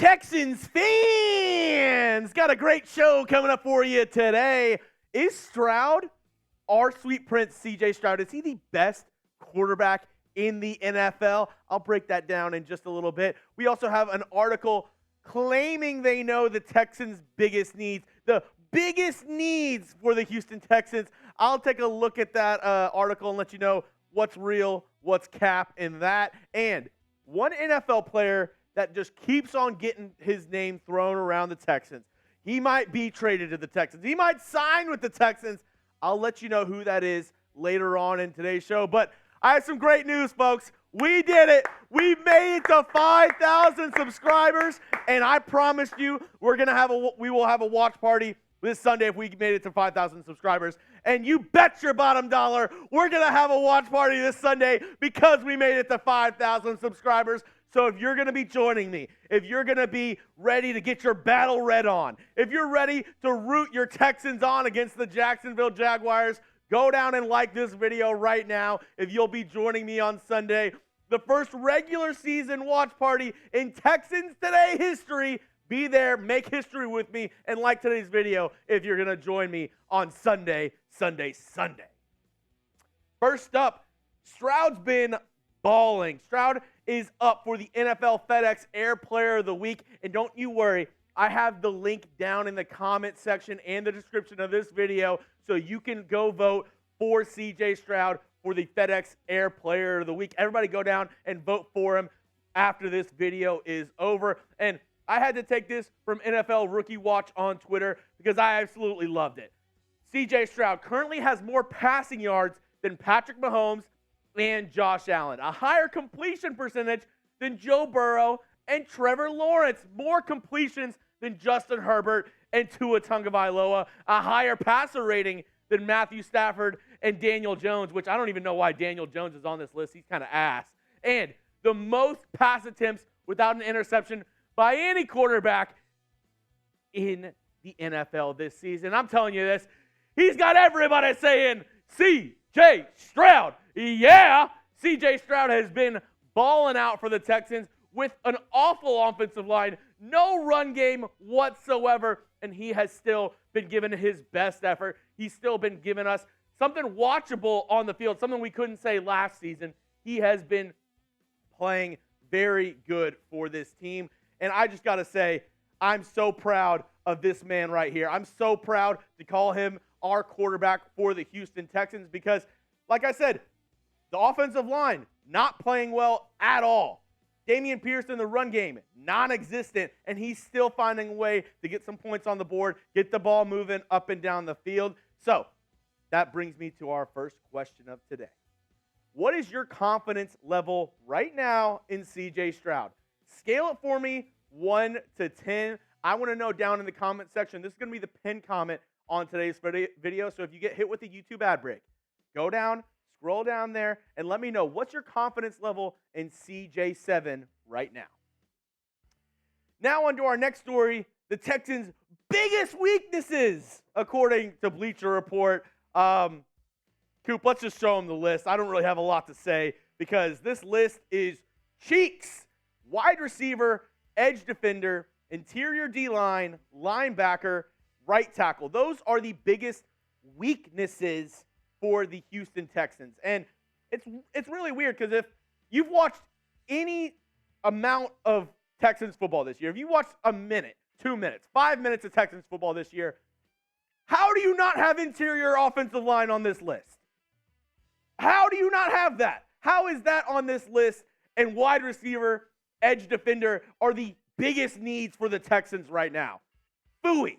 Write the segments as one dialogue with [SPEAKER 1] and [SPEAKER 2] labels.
[SPEAKER 1] Texans fans, got a great show coming up for you today. Is Stroud, our sweet prince C.J. Stroud, is he the best quarterback in the NFL? I'll break that down in just a little bit. We also have an article claiming they know the Texans' biggest needs, the biggest needs for the Houston Texans. I'll take a look at that article and let you know what's real, what's cap in that. And one NFL player that just keeps on getting his name thrown around the Texans. He might be traded to the Texans. He might sign with the Texans. I'll let you know who that is later on in today's show. But I have some great news, folks. We did it. We made it to 5,000 subscribers, and I promised you we will have a watch party this Sunday if we made it to 5,000 subscribers. And you bet your bottom dollar we're going to have a watch party this Sunday because we made it to 5,000 subscribers. So if you're going to be joining me, if you're going to be ready to get your battle red on, if you're ready to root your Texans on against the Jacksonville Jaguars, go down and like this video right now if you'll be joining me on Sunday. The first regular season watch party in Texans Today history. Be there, make history with me, and like today's video if you're going to join me on Sunday. First up, Stroud's been balling. Stroud is up for the NFL FedEx Air Player of the Week. And don't you worry, I have the link down in the comment section and the description of this video so you can go vote for C.J. Stroud for the FedEx Air Player of the Week. Everybody go down and vote for him after this video is over. And I had to take this from NFL Rookie Watch on Twitter because I absolutely loved it. C.J. Stroud currently has more passing yards than Patrick Mahomes and Josh Allen, a higher completion percentage than Joe Burrow and Trevor Lawrence, more completions than Justin Herbert and Tua Tagovailoa, a higher passer rating than Matthew Stafford and Daniel Jones, which I don't even know why Daniel Jones is on this list. He's kind of ass. And the most pass attempts without an interception by any quarterback in the NFL this season. I'm telling you this, he's got everybody saying, C.J. Stroud. Yeah, C.J. Stroud has been balling out for the Texans with an awful offensive line, no run game whatsoever, and he has still been given his best effort. He's still been giving us something watchable on the field, something we couldn't say last season. He has been playing very good for this team, and I just got to say, I'm so proud of this man right here. I'm so proud to call him our quarterback for the Houston Texans because, like I said, the offensive line not playing well at all. Damian Pierce in the run game, non-existent, and he's still finding a way to get some points on the board, get the ball moving up and down the field. So that brings me to our first question of today. What is your confidence level right now in C.J. Stroud? Scale it for me, 1 to 10. I want to know down in the comment section. This is going to be the pinned comment on today's video. So if you get hit with the YouTube ad break, go down, scroll down there, and let me know what's your confidence level in CJ7 right now. Now on to our next story, the Texans' biggest weaknesses, according to Bleacher Report. Coop, let's just show them the list. I don't really have a lot to say because this list is cheeks. Wide receiver, edge defender, interior D-line, linebacker, right tackle. Those are the biggest weaknesses for the Houston Texans. And it's really weird because if you've watched any amount of Texans football this year, if you watched a minute, 2 minutes, 5 minutes of Texans football this year, how do you not have interior offensive line on this list? How do you not have that? How is that on this list? And wide receiver, edge defender are the biggest needs for the Texans right now. Phony.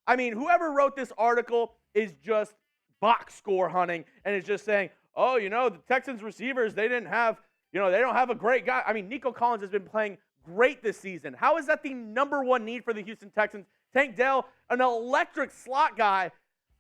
[SPEAKER 1] I mean, whoever wrote this article is just box score hunting and is just saying, oh, the Texans receivers, they don't have a great guy. I mean, Nico Collins has been playing great this season. How is that the number one need for the Houston Texans? Tank Dell, an electric slot guy.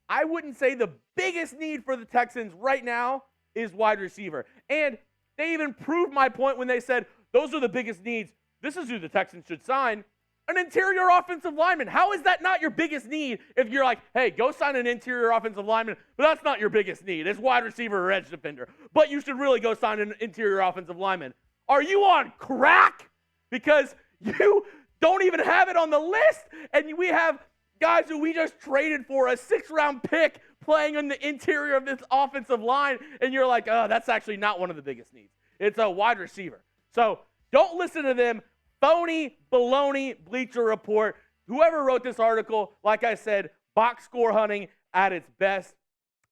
[SPEAKER 1] I wouldn't say the biggest need for the Texans right now is wide receiver. And they even proved my point when they said those are the biggest needs. This is who the Texans should sign. An interior offensive lineman. How is that not your biggest need if you're like, hey, go sign an interior offensive lineman, but that's not your biggest need. It's wide receiver or edge defender. But you should really go sign an interior offensive lineman. Are you on crack? Because You don't even have it on the list, and we have guys who we just traded for a 6th-round pick playing in the interior of this offensive line, and you're like, oh, that's actually not one of the biggest needs. It's a wide receiver. So don't listen to them. Phony, baloney, Bleacher Report. Whoever wrote this article, like I said, box score hunting at its best.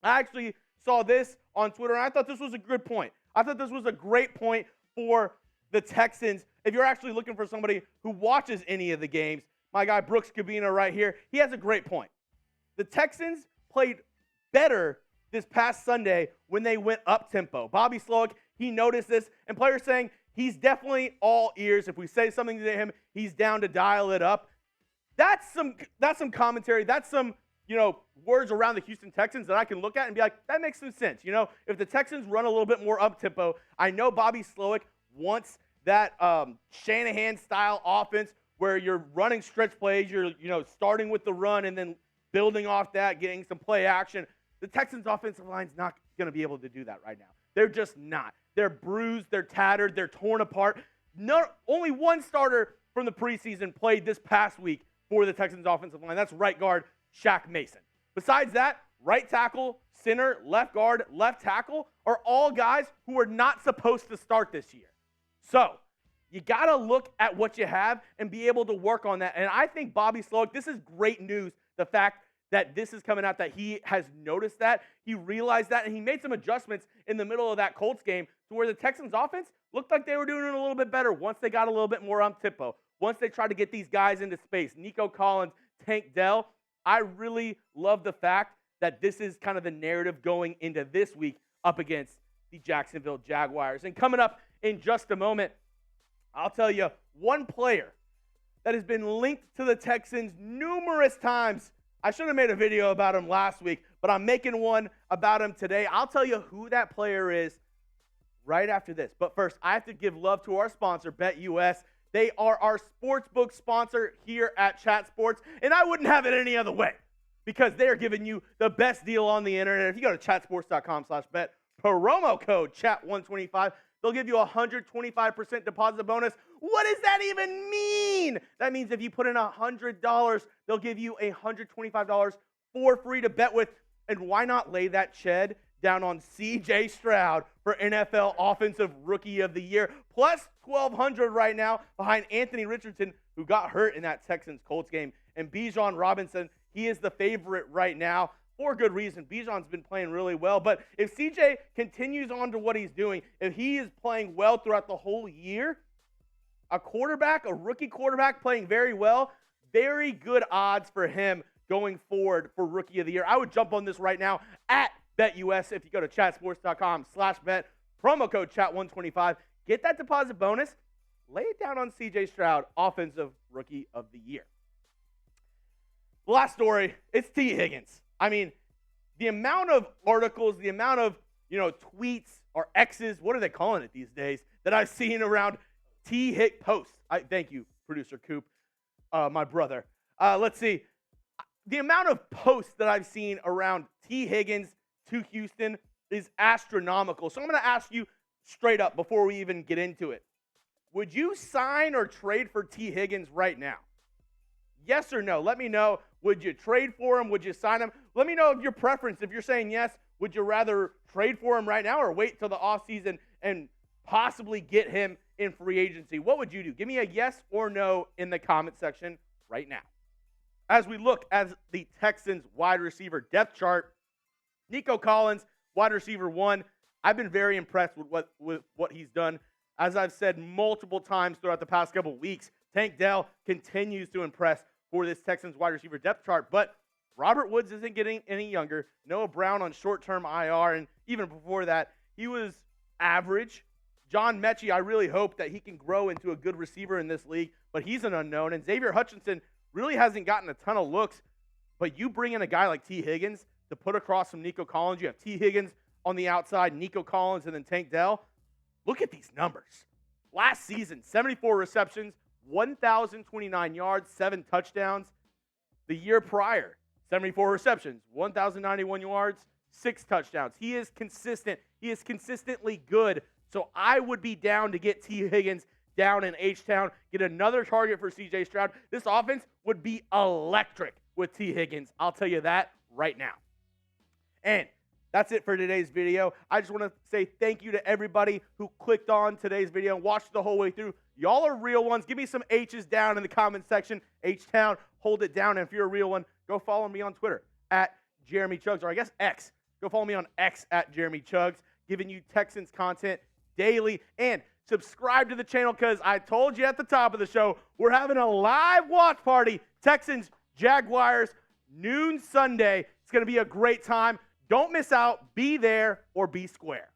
[SPEAKER 1] I actually saw this on Twitter, and I thought this was a good point. I thought this was a great point for the Texans. If you're actually looking for somebody who watches any of the games, my guy Brooks Cabina right here, he has a great point. The Texans played better this past Sunday when they went up-tempo. Bobby Slowick, he noticed this, and players saying he's definitely all ears. If we say something to him, he's down to dial it up. That's some commentary. That's some, words around the Houston Texans that I can look at and be like, that makes some sense. If the Texans run a little bit more up-tempo, I know Bobby Slowick wants that Shanahan-style offense where you're running stretch plays, you're, starting with the run and then building off that, getting some play action. The Texans' offensive line's not going to be able to do that right now. They're just not. They're bruised, they're tattered, they're torn apart. Only one starter from the preseason played this past week for the Texans' offensive line. That's right guard Shaq Mason. Besides that, right tackle, center, left guard, left tackle are all guys who are not supposed to start this year. So you got to look at what you have and be able to work on that. And I think Bobby Slowick, this is great news, the fact that this is coming out, that he has noticed that, he realized that, and he made some adjustments in the middle of that Colts game to where the Texans offense looked like they were doing it a little bit better once they got a little bit more up-tempo, once they tried to get these guys into space. Nico Collins, Tank Dell. I really love the fact that this is kind of the narrative going into this week up against the Jacksonville Jaguars. And coming up in just a moment, I'll tell you one player that has been linked to the Texans numerous times. I should have made a video about him last week, but I'm making one about him today. I'll tell you who that player is right after this. But first, I have to give love to our sponsor, BetUS. They are our sportsbook sponsor here at Chat Sports, and I wouldn't have it any other way because they are giving you the best deal on the internet. If you go to chatsports.com/bet, promo code CHAT125, they'll give you a 125% deposit bonus. What does that even mean? That means if you put in $100, they'll give you $125 for free to bet with. And why not lay that ched down on C.J. Stroud for NFL Offensive Rookie of the Year, plus 1,200 right now behind Anthony Richardson, who got hurt in that Texans-Colts game, and Bijan Robinson. He is the favorite right now for good reason. Bijan's been playing really well, but if CJ continues on to what he's doing, if he is playing well throughout the whole year, a rookie quarterback playing very well, very good odds for him going forward for Rookie of the Year. I would jump on this right now at BetUS if you go to chatsports.com/bet, promo code CHAT125. Get that deposit bonus. Lay it down on C.J. Stroud, Offensive Rookie of the Year. The last story, it's Tee Higgins. I mean, the amount of articles, the amount of, tweets or X's, what are they calling it these days, that I've seen around Tee Higgins posts. Thank you, producer Coop, my brother. Let's see. The amount of posts that I've seen around Tee Higgins to Houston is astronomical. So I'm going to ask you straight up before we even get into it. Would you sign or trade for Tee Higgins right now? Yes or no? Let me know. Would you trade for him? Would you sign him? Let me know your preference. If you're saying yes, would you rather trade for him right now or wait till the offseason and possibly get him in free agency? What would you do? Give me a yes or no in the comment section right now. As we look at the Texans wide receiver depth chart, Nico Collins, wide receiver 1. I've been very impressed with what he's done. As I've said multiple times throughout the past couple of weeks, Tank Dell continues to impress for this Texans wide receiver depth chart. But Robert Woods isn't getting any younger. Noah Brown on short-term IR, and even before that, he was average. John Mechie, I really hope that he can grow into a good receiver in this league, but he's an unknown. And Xavier Hutchinson really hasn't gotten a ton of looks, but you bring in a guy like Tee Higgins to put across from Nico Collins. You have Tee Higgins on the outside, Nico Collins, and then Tank Dell. Look at these numbers. Last season, 74 receptions, 1,029 yards, 7 touchdowns. The year prior, 74 receptions, 1,091 yards, 6 touchdowns. He is consistent. He is consistently good. So I would be down to get Tee Higgins down in H-Town. Get another target for C.J. Stroud. This offense would be electric with T. Higgins. I'll tell you that right now. And that's it for today's video. I just want to say thank you to everybody who clicked on today's video and watched the whole way through. Y'all are real ones. Give me some H's down in the comment section. H-Town, hold it down. And if you're a real one, go follow me on Twitter at Jeremy Chuggs, or I guess X. Go follow me on X at Jeremy Chuggs, giving you Texans content daily. And subscribe to the channel because I told you at the top of the show, we're having a live watch party. Texans, Jaguars, noon Sunday. It's going to be a great time. Don't miss out. Be there or be square.